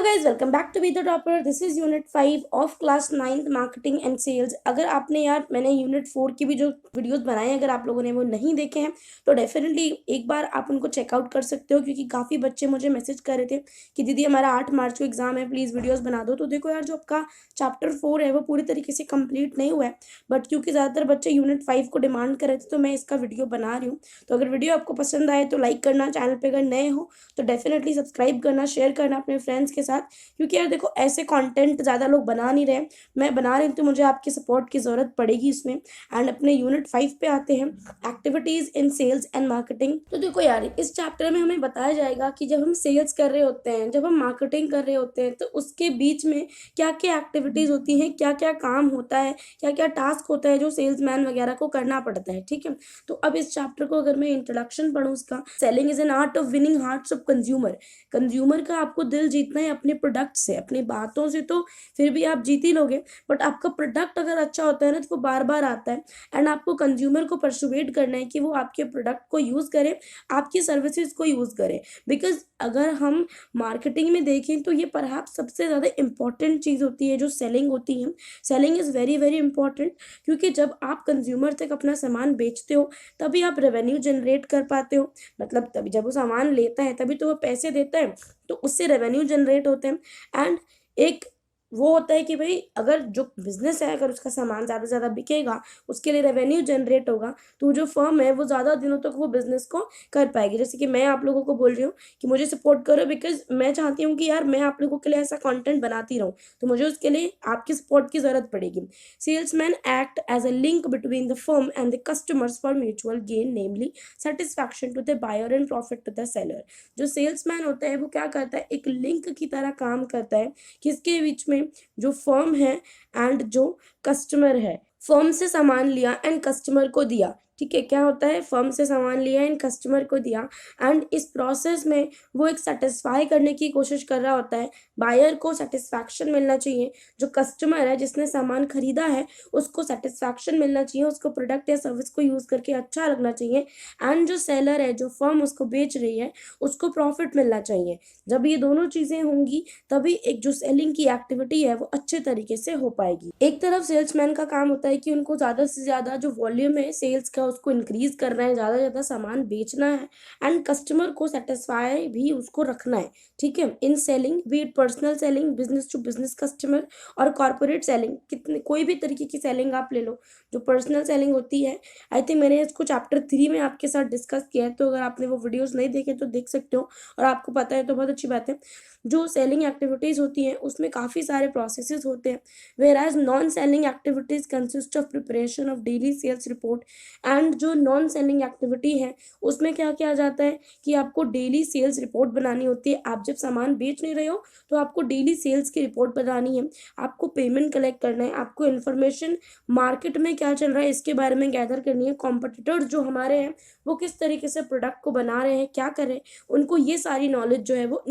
Hello guys, welcome back to be the topper. This is unit 5 of class 9 marketing and sales. अगर आपने मैंने unit 4 की भी जो वीडियोस बनाए हैं, अगर आप लोगों ने वो नहीं देखे हैं तो डेफिनेटली एक बार आप उनको चेकआउट कर सकते हो, क्योंकि काफ़ी बच्चे मुझे मैसेज कर रहे थे कि दीदी हमारा 8 मार्च को एग्जाम है, प्लीज़ वीडियोज़ बना दो। तो देखो यार, जो आपका चैप्टर 4 है वो पूरी तरीके से कंप्लीट नहीं हुआ है, बट क्योंकि ज़्यादातर बच्चे यूनिट 5 को डिमांड कर रहे थे तो मैं इसका वीडियो बना रही हूँ। तो अगर वीडियो आपको पसंद आए तो लाइक करना, चैनल पर अगर नए हो तो डेफिनेटली सब्सक्राइब करना, शेयर करना अपने फ्रेंड्स के साथ, क्योंकि यार देखो ऐसे कंटेंट ज़्यादा लोग बना नहीं रहे। मैं बना रही हूँ तो मुझे आपकी सपोर्ट की ज़रूरत पड़ेगी इसमें। एंड अपने यूनिट 5 पे आते हैं, activities in sales and marketing. तो देखो यार, इस चैप्टर में हमें बताया जाएगा कि जब हम सेल्स कर रहे होते हैं, जब हम मार्केटिंग कर रहे होते हैं, तो उसके बीच में क्या क्या एक्टिविटीज़ होती हैं, क्या क्या काम होता है, क्या क्या टास्क होता है जो सेल्समैन वगैरह को करना पड़ता है। ठीक है, तो अब इस चैप्टर को अगर मैं इंट्रोडक्शन पढ़ूँ उसका, selling is an art of winning hearts of consumer. Consumer का आपको दिल जीतना है अपने प्रोडक्ट से, अपनी बातों से तो फिर भी आप जीत ही लोगे, बट आपका प्रोडक्ट अगर अच्छा होता है ना तो वो बार बार आता है। एंड आपको कंज्यूमर को परसुएट करना है कि वो आपके प्रोडक्ट को यूज़ करे, आपकी सर्विसेज को यूज़ करे। बिकॉज अगर हम मार्केटिंग में देखें तो ये परहैप्स सबसे ज़्यादा इंपॉर्टेंट चीज़ होती है जो सेलिंग होती है। Selling is very very important, क्योंकि जब आप कंज्यूमर तक अपना सामान बेचते हो तभी आप रेवेन्यू जनरेट कर पाते हो। मतलब तभी जब वो सामान लेता है तभी तो वो पैसे देता है, तो उससे रेवेन्यू जनरेट होते हैं। एंड एक वो होता है कि भाई अगर जो बिजनेस है, अगर उसका सामान ज़्यादा से ज़्यादा बिकेगा, उसके लिए रेवेन्यू जनरेट होगा, तो जो फर्म है वो ज़्यादा दिनों तक वो बिजनेस को कर पाएगी। जैसे कि मैं आप लोगों को बोल रही हूँ कि मुझे सपोर्ट करो, बिकॉज मैं चाहती हूँ कि यार मैं आप लोगों के लिए ऐसा कंटेंट बनाती रहूँ, तो मुझे उसके लिए आपकी सपोर्ट की ज़रूरत पड़ेगी। Salesman act as a link between the firm and the customers for mutual gain, namely satisfaction to the buyer and profit to the seller. जो सेल्समैन होता है वो क्या करता है, एक लिंक की तरह काम करता है किसके बीच में, जो फर्म है एंड जो कस्टमर है। फर्म से सामान लिया एंड कस्टमर को दिया, ठीक है, क्या होता है, फर्म से सामान लिया एंड कस्टमर को दिया, एंड इस प्रोसेस में वो एक सेटिस्फाई करने की कोशिश कर रहा होता है। बायर को सेटिस्फैक्शन मिलना चाहिए, जो कस्टमर है जिसने सामान खरीदा है उसको सेटिस्फैक्शन मिलना चाहिए, उसको प्रोडक्ट या सर्विस को यूज़ करके अच्छा लगना चाहिए। एंड जो सेलर है, जो फर्म उसको बेच रही है, उसको प्रॉफिट मिलना चाहिए। जब ये दोनों चीज़ें होंगी तभी एक जो सेलिंग की एक्टिविटी है वो अच्छे तरीके से हो पाएगी। एक तरफ सेल्समैन का काम होता है कि उनको ज़्यादा से ज़्यादा जो वॉल्यूम है सेल्स का उसको इंक्रीज करना है, ज़्यादा से ज़्यादा सामान बेचना है, एंड कस्टमर को सेटिस्फाई भी उसको रखना है। ठीक है, in selling, be it personal selling, business to business customer, और कॉर्पोरेट सेलिंग, कितने कोई भी तरीके की सेलिंग आप ले लो। जो पर्सनल सेलिंग होती है, आई थिंक मैंने इसको चैप्टर 3 में आपके साथ डिस्कस किया है, तो अगर आपने वो वीडियोज़ नहीं देखे तो देख सकते हो, और आपको पता है तो बहुत अच्छी बात है। जो सेलिंग एक्टिविटीज़ होती हैं उसमें काफ़ी सारे प्रोसेसेस होते हैं, whereas non selling activities consist of preparation of daily sales report. And जो नॉन सेलिंग एक्टिविटी है उसमें क्या किया जाता है कि आपको डेली सेल्स रिपोर्ट बनानी होती है। आप जब सामान बेच नहीं रहे हो तो आपको डेली सेल्स की रिपोर्ट बनानी है, आपको पेमेंट कलेक्ट करना है, आपको इन्फॉर्मेशन मार्केट में क्या चल रहा है इसके बारे में गैदर करनी है, कॉम्पिटिटर्स जो हमारे हैं वो किस तरीके से प्रोडक्ट को बना रहे हैं, क्या कर रहे हैं, उनको ये सारी नॉलेज जो है वो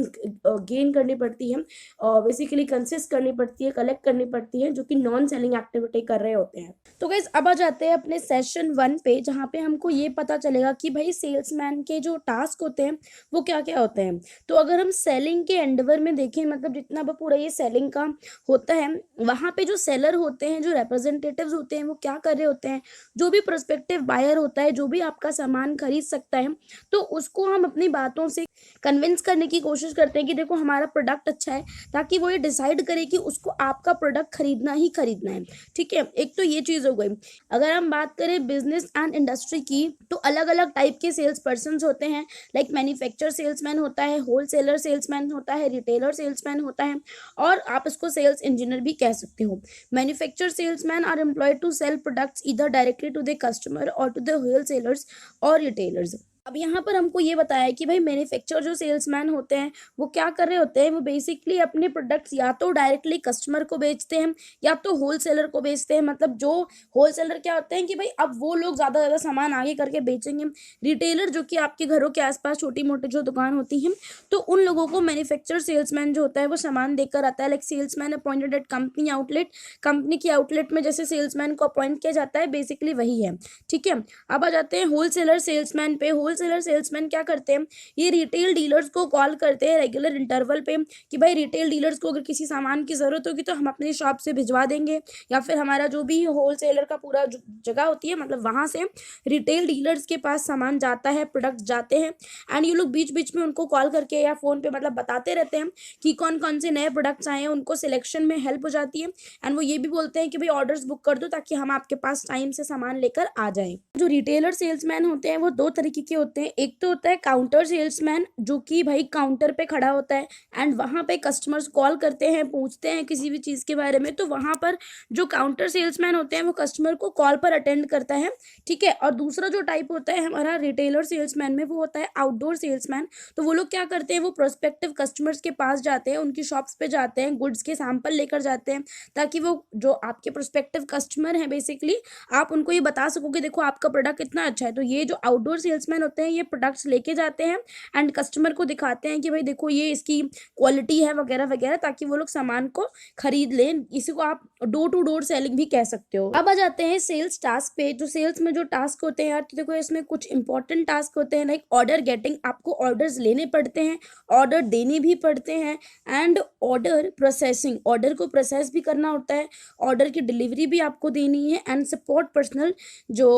गेन करनी पड़ती है, बेसिकली कंसिस्ट करनी पड़ती है, कलेक्ट करनी पड़ती है, जो कि नॉन सेलिंग एक्टिविटी कर रहे होते हैं। तो गाइस अब आ जाते हैं अपने सेशन 1 पे, जहाँ पे हमको ये पता चलेगा कि भाई सेल्समैन के जो टास्क होते हैं वो क्या क्या होते हैं। तो अगर हम सेलिंग के एंडवर में देखें, मतलब जितना भी पूरा ये सेलिंग का होता है, वहाँ पे जो सेलर होते हैं, जो रिप्रेजेंटेटिव्स होते हैं, वो क्या कर रहे होते हैं, जो भी प्रोस्पेक्टिव बायर होता है, जो भी आपका सामान खरीद सकता है, तो उसको हम अपनी बातों से कन्विंस करने की कोशिश करते हैं कि देखो हमारा प्रोडक्ट अच्छा है, ताकि वो ये डिसाइड करे कि उसको आपका प्रोडक्ट खरीदना ही खरीदना है। ठीक है, एक तो ये चीज़ हो गई। अगर हम बात करें बिजनेस एंड इंडस्ट्री की, तो अलग अलग टाइप के सेल्स पर्सन होते हैं, लाइक मैन्युफैक्चर सेल्समैन होता है, होलसेलर सेल्समैन होता है, रिटेलर सेल्समैन होता है, और आप इसको सेल्स इंजीनियर भी कह सकते हो। Manufacture salesman are employed to sell products either directly to the customer और टू द होलसेलर्स और रिटेलर्स। अब यहाँ पर हमको ये बताया है कि भाई मैन्युफैक्चर जो सेल्समैन होते हैं वो क्या कर रहे होते हैं, वो बेसिकली अपने प्रोडक्ट्स या तो डायरेक्टली कस्टमर को बेचते हैं या तो होलसेलर को बेचते हैं। मतलब जो होलसेलर क्या होते हैं कि भाई अब वो लोग ज़्यादा ज़्यादा सामान आगे करके बेचेंगे। रिटेलर जो कि आपके घरों के आसपास छोटी मोटी जो दुकान होती हैं, तो उन लोगों को मैन्युफैक्चर सेल्समैन जो होता है वो सामान देकर आता है, like salesman appointed at company outlet. Company की आउटलेट में जैसे सेल्समैन को अपॉइंट किया जाता है, बेसिकली वही है। ठीक है, अब आ जाते हैं होलसेलर सेल्समैन पे। होलसेलर सेल्समैन क्या करते हैं, ये रिटेल डीलर्स को कॉल करते हैं रेगुलर इंटरवल पे कि भाई रिटेल डीलर्स को अगर किसी सामान की ज़रूरत होगी तो हम अपनी शॉप से भिजवा देंगे, या फिर हमारा जो भी होलसेलर का पूरा जगह होती है मतलब वहाँ से रिटेल डीलर्स के पास सामान जाता है, प्रोडक्ट जाते हैं। एंड ये लोग बीच बीच में उनको कॉल करके या फ़ोन पे मतलब बताते रहते हैं कि कौन कौन से नए प्रोडक्ट्स आए हैं, उनको सिलेक्शन में हेल्प हो जाती है। एंड वो ये भी बोलते हैं कि भाई ऑर्डर्स बुक कर दो ताकि हम आपके पास टाइम से सामान लेकर आ जाएं। जो रिटेलर सेल्समैन होते हैं वो दो तरीके के होते हैं। एक तो होता है काउंटर सेल्समैन, जो कि भाई काउंटर पे खड़ा होता है एंड वहाँ पे कस्टमर्स कॉल करते हैं, पूछते हैं किसी भी चीज़ के बारे में, तो वहाँ पर जो काउंटर सेल्समैन होते हैं वो कस्टमर को कॉल पर अटेंड करता है, ठीक है। और दूसरा जो टाइप होता है हमारा रिटेलर सेल्समैन में, वो होता है आउटडोर सेल्समैन। तो वो लोग क्या करते हैं, वो प्रोस्पेक्टिव कस्टमर्स के पास जाते हैं, उनकी शॉप्स पे जाते हैं, गुड्स के सैंपल लेकर जाते हैं, ताकि वो जो आपके प्रोस्पेक्टिव कस्टमर हैं बेसिकली आप उनको ये बता सको कि देखो आपका प्रोडक्ट कितना अच्छा है। तो ये जो आउटडोर सेल्समैन होते हैं ये प्रोडक्ट्स लेके जाते हैं एंड कस्टमर को दिखाते हैं कि भाई देखो ये इसकी क्वालिटी है वगैरह वगैरह, ताकि वो लोग सामान को खरीद लें। इसी को आप डोर टू डोर सेलिंग भी कह सकते हो। अब आ जाते हैं सेल्स टास्क पे। जो सेल्स में जो टास्क होते हैं यार, तो देखो इसमें कुछ इंपॉर्टेंट टास्क होते हैं, लाइक ऑर्डर गेटिंग, आपको ऑर्डर्स लेने पड़ते हैं, ऑर्डर देने भी पड़ते हैं, एंड ऑर्डर प्रोसेसिंग, ऑर्डर को प्रोसेस भी करना होता है, ऑर्डर की डिलीवरी भी आपको देनी है, एंड सपोर्ट पर्सनल जो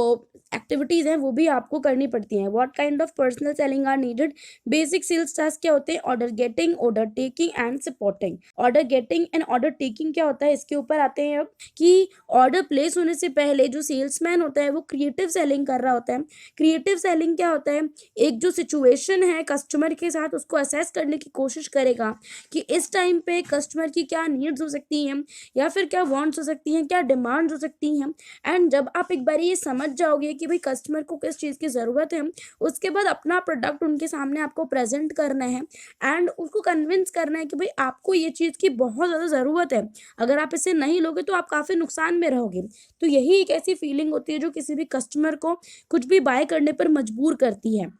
एक्टिविटीज़ हैं वो भी आपको करनी पड़ती हैं। What kind of personal selling are needed. Basic sales task क्या होते हैं, order getting, order taking and supporting. Order getting and order taking क्या होता है, इसके ऊपर आते हैं अब कि ऑर्डर प्लेस होने से पहले जो सेल्समैन होता है वो क्रिएटिव सेलिंग कर रहा होता है। क्रिएटिव सेलिंग क्या होता है, एक जो सिचुएशन है कस्टमर के साथ उसको असेस करने की कोशिश करेगा कि इस टाइम पे कस्टमर की क्या नीड्स हो सकती हैं, या फिर क्या वांट्स हो सकती हैं, क्या डिमांड्स हो सकती हैं। एंड जब आप एक बार ये समझ जाओगे कि भाई कस्टमर को किस चीज़ की ज़रूरत है, उसके बाद अपना प्रोडक्ट उनके सामने आपको प्रेजेंट करना है एंड उसको कन्विंस करना है कि भाई आपको ये चीज़ की बहुत ज़्यादा ज़रूरत है, अगर आप इसे नहीं लोगे तो आप काफ़ी नुकसान में रहोगे। तो यही एक ऐसी फीलिंग होती है जो किसी भी कस्टमर को कुछ भी बाय करने पर मजबूर करती है।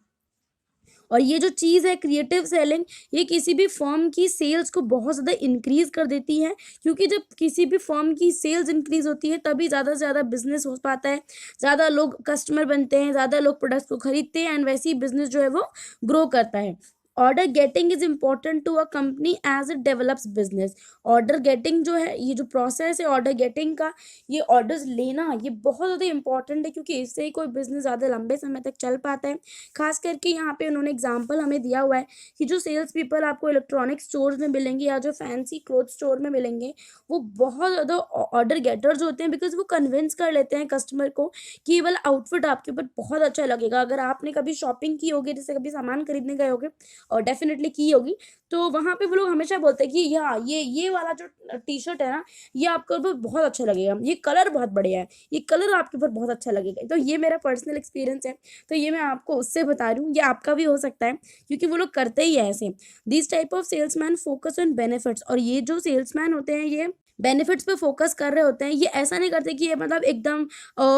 और ये जो चीज़ है क्रिएटिव सेलिंग, ये किसी भी फर्म की सेल्स को बहुत ज़्यादा इंक्रीज़ कर देती है, क्योंकि जब किसी भी फर्म की सेल्स इंक्रीज़ होती है तभी ज़्यादा से ज़्यादा बिजनेस हो पाता है, ज़्यादा लोग कस्टमर बनते हैं, ज़्यादा लोग प्रोडक्ट्स को खरीदते हैं एंड वैसे ही बिजनेस जो है वो ग्रो करता है। Order getting is important to a company as it develops business. Order getting जो है, ये जो प्रोसेस है ऑर्डर गेटिंग का, ये ऑर्डर्स लेना ये बहुत ज़्यादा इंपॉर्टेंट है, क्योंकि इससे ही कोई बिजनेस ज़्यादा लंबे समय तक चल पाता है। खास करके यहाँ पे उन्होंने एग्जांपल हमें दिया हुआ है कि जो सेल्स पीपल आपको इलेक्ट्रॉनिक स्टोर्स में मिलेंगे या जो फैंसी क्लोथ स्टोर में मिलेंगे, वो बहुत ज़्यादा ऑर्डर गेटर्स होते हैं, बिकॉज वो कन्विंस कर लेते हैं कस्टमर को कि ये वाला आउटफिट आपके ऊपर बहुत अच्छा लगेगा। अगर आपने कभी शॉपिंग की होगी, जैसे कभी सामान खरीदने गए होगे और डेफिनेटली की होगी, तो वहाँ पे वो लोग हमेशा बोलते हैं कि यहाँ ये वाला जो टी शर्ट है ना, ये आपके ऊपर बहुत अच्छा लगेगा, ये कलर बहुत बढ़िया है, ये कलर आपके ऊपर बहुत अच्छा लगेगा। तो ये मेरा पर्सनल एक्सपीरियंस है, तो ये मैं आपको उससे बता रही हूँ, ये आपका भी हो सकता है क्योंकि वो लोग करते ही है ऐसे। This type of salesman focus on benefits, और ये जो सेल्समैन होते हैं ये बेनिफिट्स पे फोकस कर रहे होते हैं। ये ऐसा नहीं करते कि ये मतलब एकदम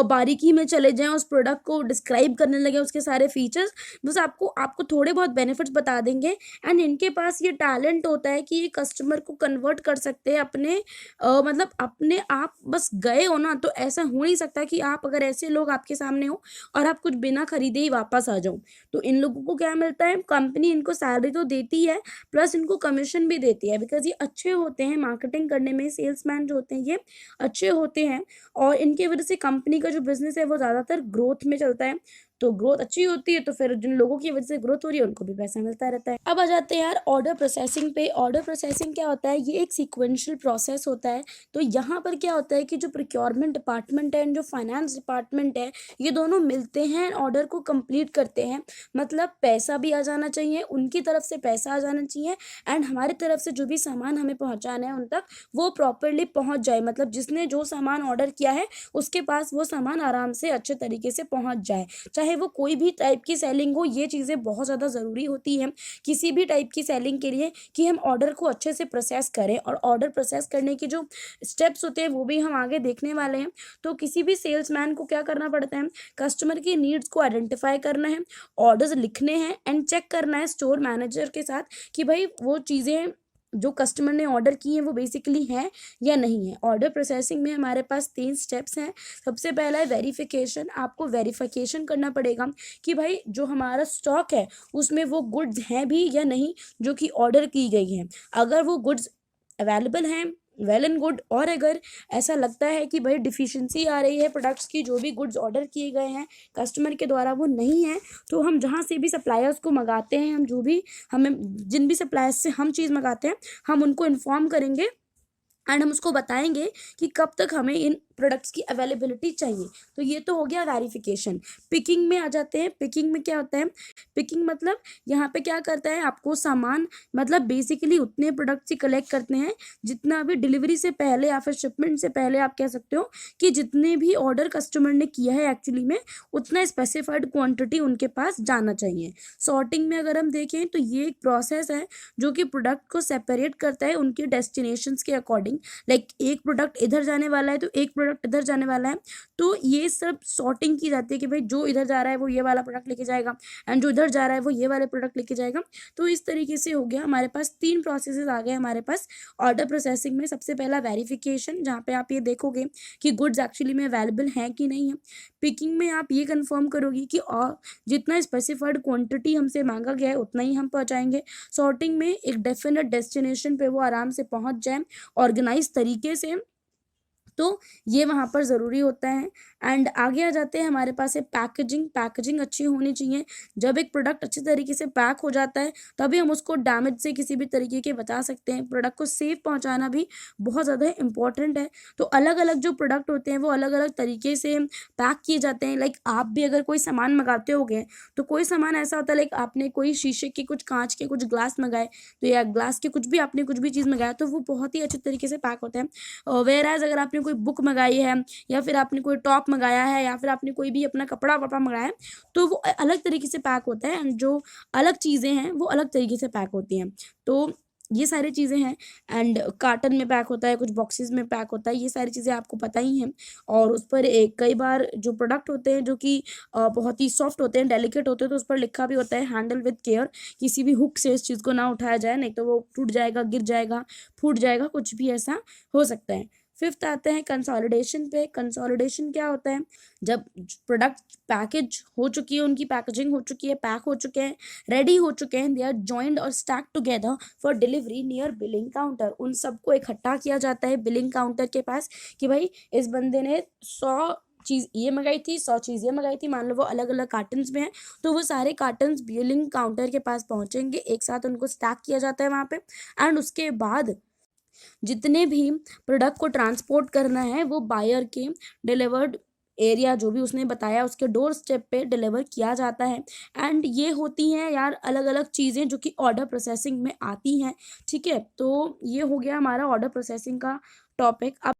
बारीकी में चले जाएं, उस प्रोडक्ट को डिस्क्राइब करने लगे उसके सारे फीचर्स, बस आपको आपको थोड़े बहुत बेनिफिट्स बता देंगे। एंड इनके पास ये टैलेंट होता है कि ये कस्टमर को कन्वर्ट कर सकते हैं अपने मतलब अपने आप बस गए हो ना, तो ऐसा हो नहीं सकता कि आप अगर ऐसे लोग आपके सामने हो और आप कुछ बिना खरीदे ही वापस आ जाओ। तो इन लोगों को क्या मिलता है, कंपनी इनको सैलरी तो देती है प्लस इनको कमीशन भी देती है, बिकॉज ये अच्छे होते हैं मार्केटिंग करने में। सेल्समैन जो होते हैं ये अच्छे होते हैं और इनके वजह से कंपनी का जो बिजनेस है वो ज़्यादातर ग्रोथ में चलता है। तो ग्रोथ अच्छी होती है तो फिर जिन लोगों की वजह से ग्रोथ हो रही है उनको भी पैसा मिलता रहता है। अब आ जाते हैं यार ऑर्डर प्रोसेसिंग पे। ऑर्डर प्रोसेसिंग क्या होता है, ये एक सीक्वेंशियल प्रोसेस होता है। तो यहाँ पर क्या होता है कि जो प्रोक्योरमेंट डिपार्टमेंट है एंड जो फाइनेंस डिपार्टमेंट है, ये दोनों मिलते हैं, ऑर्डर को कंप्लीट करते हैं। मतलब पैसा भी आ जाना चाहिए, उनकी तरफ से पैसा आ जाना चाहिए एंड हमारी तरफ से जो भी सामान हमें पहुँचाना है उन तक वो प्रॉपरली पहुँच जाए। मतलब जिसने जो सामान ऑर्डर किया है उसके पास वो सामान आराम से अच्छे तरीके से पहुँच जाए, चाहे वो कोई भी टाइप की सेलिंग हो। ये चीज़ें बहुत ज़्यादा ज़रूरी होती हैं किसी भी टाइप की सेलिंग के लिए कि हम ऑर्डर को अच्छे से प्रोसेस करें, और ऑर्डर प्रोसेस करने के जो स्टेप्स होते हैं वो भी हम आगे देखने वाले हैं। तो किसी भी सेल्समैन को क्या करना पड़ता है, कस्टमर की नीड्स को आइडेंटिफाई करना है, ऑर्डर्स लिखने हैं एंड चेक करना है स्टोर मैनेजर के साथ कि भाई वो चीज़ें जो कस्टमर ने ऑर्डर किए हैं वो बेसिकली हैं या नहीं है। ऑर्डर प्रोसेसिंग में हमारे पास 3 स्टेप्स हैं। सबसे पहला है वेरिफिकेशन। आपको वेरिफिकेशन करना पड़ेगा कि भाई जो हमारा स्टॉक है उसमें वो गुड्स हैं भी या नहीं जो कि ऑर्डर की गई हैं। अगर वो गुड्स अवेलेबल हैं, वेल एंड गुड, और अगर ऐसा लगता है कि भाई डिफिशिएंसी आ रही है प्रोडक्ट्स की, जो भी गुड्स ऑर्डर किए गए हैं कस्टमर के द्वारा वो नहीं है, तो हम जहाँ से भी सप्लायर्स को मंगाते हैं, हम जो भी हमें जिन भी सप्लायर्स से हम चीज़ मंगाते हैं हम उनको इन्फॉर्म करेंगे एंड हम उसको बताएंगे कि कब तक हमें इन प्रोडक्ट्स की अवेलेबिलिटी चाहिए। तो ये तो हो गया वेरिफिकेशन। पिकिंग में आ जाते हैं। पिकिंग में क्या होता है? पिकिंग मतलब यहाँ पे क्या करता है, आपको सामान मतलब बेसिकली उतने प्रोडक्ट्स ही कलेक्ट करते हैं जितना अभी डिलीवरी से पहले या फिर शिपमेंट से पहले आप कह सकते हो कि जितने भी ऑर्डर कस्टमर ने किया है एक्चुअली में उतना स्पेसिफाइड क्वान्टिटी उनके पास जाना चाहिए। सॉर्टिंग में अगर हम देखें तो ये एक प्रोसेस है जो कि प्रोडक्ट को सेपरेट करता है उनके डेस्टिनेशंस के अकॉर्डिंग। लाइक एक प्रोडक्ट इधर जाने वाला है तो एक प्रोडक्ट इधर जाने वाला है, तो ये सब सॉर्टिंग की जाती है कि भाई जो इधर जा रहा है वो ये वाला प्रोडक्ट लेके जाएगा एंड जो इधर जा रहा है वो ये वाले प्रोडक्ट लेके जाएगा। तो इस तरीके से हो गया हमारे पास 3 प्रोसेसेस आ गए हमारे पास ऑर्डर प्रोसेसिंग में। सबसे पहला वेरिफिकेशन, जहाँ पे आप ये देखोगे कि गुड्स एक्चुअली में अवेलेबल हैं कि नहीं है। पिकिंग में आप ये कंफर्म करोगे कि जितना स्पेसिफाइड क्वांटिटी हमसे मांगा गया है उतना ही हम पहुंचाएंगे। सॉर्टिंग में एक डेफिनेट डेस्टिनेशन पे वो आराम से पहुंच जाए ऑर्गेनाइज तरीके से, तो ये वहाँ पर ज़रूरी होता है। एंड आगे आ जाते हैं हमारे पास है पैकेजिंग। पैकेजिंग अच्छी होनी चाहिए। जब एक प्रोडक्ट अच्छी तरीके से पैक हो जाता है तभी हम उसको डैमेज से किसी भी तरीके के बचा सकते हैं। प्रोडक्ट को सेफ पहुँचाना भी बहुत ज़्यादा इंपॉर्टेंट है। तो अलग अलग जो प्रोडक्ट होते हैं वो अलग अलग तरीके से पैक किए जाते हैं। लाइक आप भी अगर कोई सामान मंगाते होगे तो कोई सामान ऐसा होता है, लाइक आपने कोई शीशे के कुछ कांच के कुछ ग्लास मंगाए तो या ग्लास के कुछ भी आपने कुछ भी चीज़ मंगाया तो वो बहुत ही अच्छे तरीके से पैक होता है। वेयर एज अगर आपने कोई बुक मंगाई है या फिर आपने कोई टॉप मंगाया है या फिर आपने कोई भी अपना कपड़ा वपड़ा मंगाया है तो वो अलग तरीके से पैक होता है एंड जो अलग चीज़ें हैं वो अलग तरीके से पैक होती हैं। तो ये सारी चीज़ें हैं एंड कार्टन में पैक होता है, कुछ बॉक्सेस में पैक होता है, ये सारी चीज़ें आपको पता ही हैं। और उस पर एक कई बार जो प्रोडक्ट होते हैं जो कि बहुत ही सॉफ्ट होते हैं, डेलिकेट होते हैं, तो उस पर लिखा भी होता है हैंडल विद केयर। किसी भी हुक से इस चीज़ को ना उठाया जाए, नहीं तो वो टूट जाएगा, गिर जाएगा, फूट जाएगा, कुछ भी ऐसा हो सकता है। फिफ्थ आते हैं कंसोलिडेशन पे। कंसोलिडेशन क्या होता है? जब प्रोडक्ट पैकेज हो चुकी है, उनकी पैकेजिंग हो चुकी है, पैक हो चुके हैं, रेडी हो चुके हैं, दे आर जॉइंड और stack together for delivery near billing counter. उन सबको इकट्ठा किया जाता है बिलिंग काउंटर के पास कि भाई इस बंदे ने 100 चीज़ ये मंगाई थी, 100 चीज़ ये मंगाई थी, मान लो वो अलग अलग कार्टन्स में हैं, तो वो सारे कार्टन्स बिलिंग काउंटर के पास पहुंचेंगे, एक साथ उनको स्टैक किया जाता है वहाँ पे। एंड उसके बाद जितने भी प्रोडक्ट को ट्रांसपोर्ट करना है वो बायर के डिलीवर्ड एरिया जो भी उसने बताया उसके डोर स्टेप पे डिलीवर किया जाता है। एंड ये होती हैं यार अलग अलग चीज़ें जो कि ऑर्डर प्रोसेसिंग में आती हैं। ठीक है, तो ये हो गया हमारा ऑर्डर प्रोसेसिंग का टॉपिक। अब